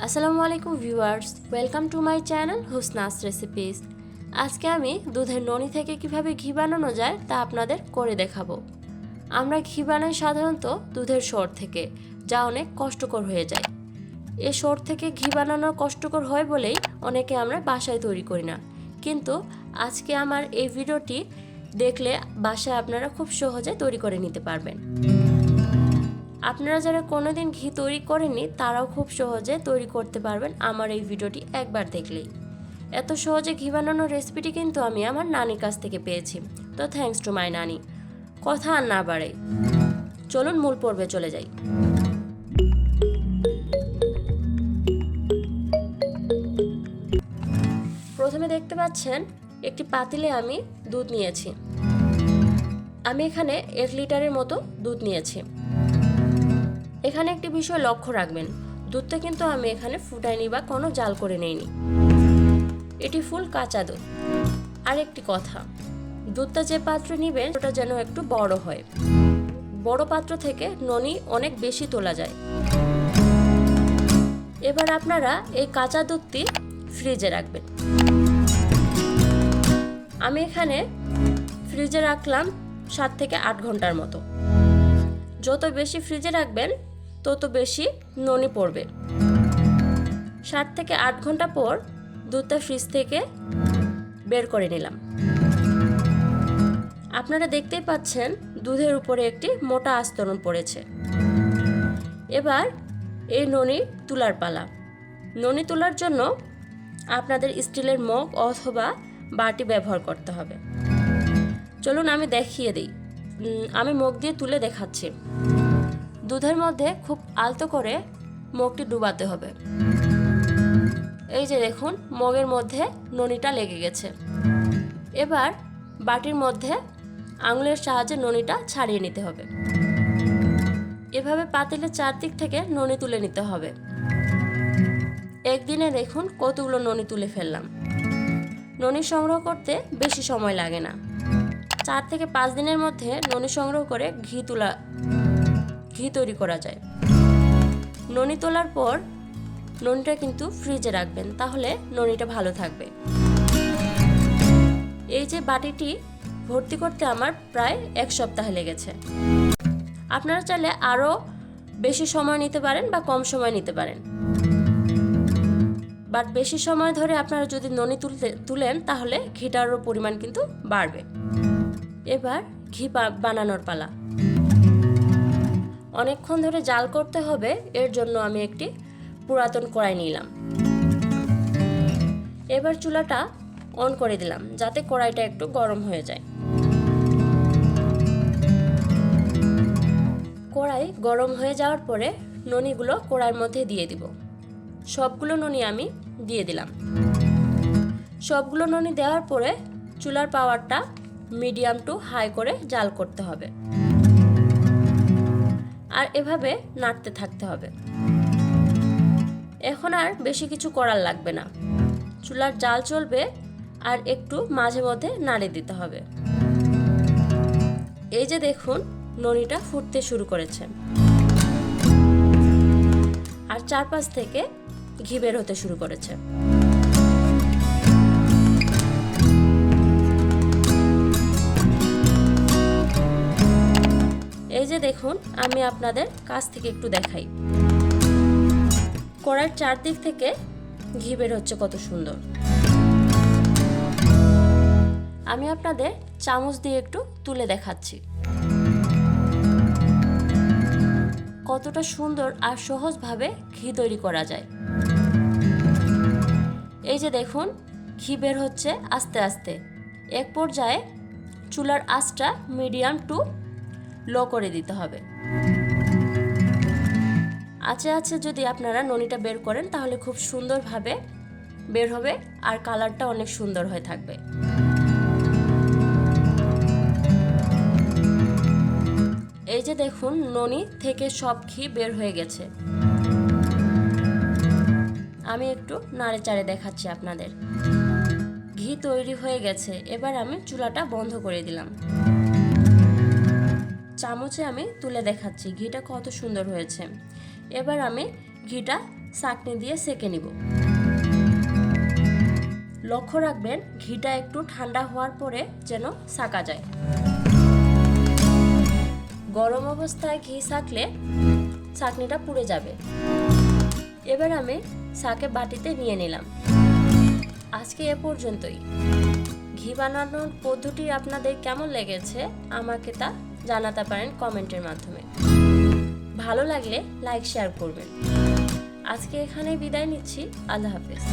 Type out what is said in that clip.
আসসালামু আলাইকুম viewers, welcome to my channel Husna's recipes. আজকে আমি দুধের ননি থেকে কিভাবে ঘি বানানো যায় তা আপনাদের করে দেখাবো। আমরা ঘি বানাই সাধারণত দুধের সর থেকে, যা অনেক কষ্টকর হয়ে যায়। এই সর থেকে ঘি বানানো কষ্টকর হয় বলেই অনেকে আমরা বাসায় তৈরি করি না, কিন্তু আজকে আমার এই ভিডিওটি দেখলে বাসায় আপনারা খুব সহজে তৈরি করে নিতে পারবেন। আপনারা যারা কোনোদিন ঘি তৈরি করেননি তারাও খুব সহজে তৈরি করতে পারবেন আমার এই ভিডিওটি একবার দেখলেই। এত সহজে ঘি বানানোর রেসিপিটি কিন্তু আমি আমার নানির কাছ থেকে পেয়েছি, তো থ্যাঙ্কস টু মাই নানি। কথা আর না বাড়াই, চলুন মূল পর্বে চলে যাই। প্রথমে দেখতে পাচ্ছেন একটি পাতিলে আমি দুধ নিয়েছি। আমি এখানে 1 লিটারের মতো দুধ নিয়েছি। এখানে একটি বিষয় লক্ষ্য রাখবেন, দুধটা কিন্তু আমি এখানে ফুটাইনি বা কোনো জাল করে নেইনি, এটি ফুল কাঁচা দুধ। আর একটি কথা, দুধটা যে পাত্রে নেবেন ওটা যেন একটু বড় হয়। বড় পাত্র থেকে ননি অনেক বেশি তোলা যায়। এবার আপনারা এই কাঁচা দুধটি ফ্রিজে রাখবেন। আমি এখানে ফ্রিজে রাখলাম 7 থেকে 8 ঘন্টার মতো। যত বেশি ফ্রিজে রাখবেন তত বেশি ননি পড়বে। 7 থেকে 8 ঘন্টা পর দুধটা ফ্রিজ থেকে বের করে নিলাম। আপনারা দেখতেই পাচ্ছেন দুধের উপরে একটি মোটা আস্তরণ পড়েছে। এবার এই ননি তোলার পালা। ননি তোলার জন্য আপনাদের স্টিলের মগ অথবা বাটি ব্যবহার করতে হবে। চলুন আমি দেখিয়ে দিই। আমি মগ দিয়ে তুলে দেখাচ্ছি। দুধের মধ্যে খুব আলতো করে মগটি ডুবাতে হবে। এই যে দেখুন, মগের মধ্যে ননিটা লেগে গেছে। এবার বাটির মধ্যে আঙুলের সাহায্যে ননিটা ছাড়িয়ে নিতে হবে। এভাবে পাতিলের চারদিক থেকে ননি তুলে নিতে হবে। একদিনে দেখুন কতগুলো ননি তুলে ফেললাম। ননি সংগ্রহ করতে বেশি সময় লাগে না। 4 থেকে 5 দিনের মধ্যে ননি সংগ্রহ করে ঘি তৈরি করা যায়। ননি তোলার পর ননিটা কিন্তু ফ্রিজে রাখবেন, তাহলে ননিটা ভালো থাকবে। এই যে বাটিটি ভর্তি করতে আমার প্রায় 1 সপ্তাহ লেগেছে। আপনারা চাইলে আরও বেশি সময় নিতে পারেন বা কম সময় নিতে পারেন, বাট বেশি সময় ধরে আপনারা যদি ননি তুলেন তাহলে ঘিটারও পরিমাণ কিন্তু বাড়বে। এবার ঘি বানানোর পালা। অনেকক্ষণ ধরে জাল করতে হবে, এর জন্য আমি একটি পুরাতন কড়াই নিলাম। এবার চুলাটা অন করে দিলাম যাতে কড়াইটা একটু গরম হয়ে যায়। কড়াই গরম হয়ে যাওয়ার পরে ননিগুলো কড়াইয়ের মধ্যে দিয়ে দিব। সবগুলো ননি আমি দিয়ে দিলাম। সবগুলো ননি দেওয়ার পরে চুলার পাওয়ারটা মিডিয়াম টু হাই করে জাল করতে হবে, আর এভাবে নাড়তে থাকতে হবে। এখন আর বেশি কিছু করার লাগবে না, চুলার জাল চলবে আর একটু মাঝে মধ্যে নাড়িয়ে দিতে হবে। এই যে দেখুন, ননিটা ফুটতে শুরু করেছে আর চারপাশ থেকে ঘি বের হতে শুরু করেছে। এই যে দেখুন, আমি আপনাদের কাছ থেকে একটু দেখাই। কড়াইয়ের চারদিক থেকে ঘি বের হচ্ছে কত সুন্দর। আমি আপনাদের চামচ দিয়ে একটু তুলে দেখাচ্ছি কতটা সুন্দর আর সহজভাবে ঘি তৈরি করা যায়। এই যে দেখুন, ঘি বের হচ্ছে আস্তে আস্তে। এক পর্যায়ে চুলার আঁচটা মিডিয়াম টু লো করে দিতে হবে। আছে যদি আপনারা ননিটা বের করেন তাহলে খুব সুন্দরভাবে বের হবে আর কালারটা অনেক সুন্দর হয়ে থাকবে। এই যে দেখুন, ননি থেকে সব ঘি বের হয়ে গেছে। আমি একটু নাড়ে চাড়ে দেখাচ্ছি আপনাদের। ঘি তৈরি হয়ে গেছে। এবার আমি চুলাটা বন্ধ করে দিলাম। চামচে আমি তুলে দেখাচ্ছি ঘিটা কত সুন্দর হয়েছে। এবার আমি ঘিটা ছাঁকনি দিয়ে সেঁকে নিব। লক্ষ্য রাখবেন ঘিটা একটু ঠান্ডা হওয়ার পরে যেন ছাঁকা যায়। গরম অবস্থায় ঘি ছাঁকলে ছাঁকনিটা পুড়ে যাবে। এবার আমি ছাঁকে বাটিতে নিয়ে নিলাম। আজকে এ পর্যন্তই। ঘি বানানোর পদ্ধতি আপনাদের কেমন লেগেছে আমাকে তা জানাতে পারেন কমেন্টের মাধ্যমে। ভালো লাগলে লাইক শেয়ার করবেন। আজকে এখানেই বিদায় নিচ্ছি। আল্লাহ হাফেজ।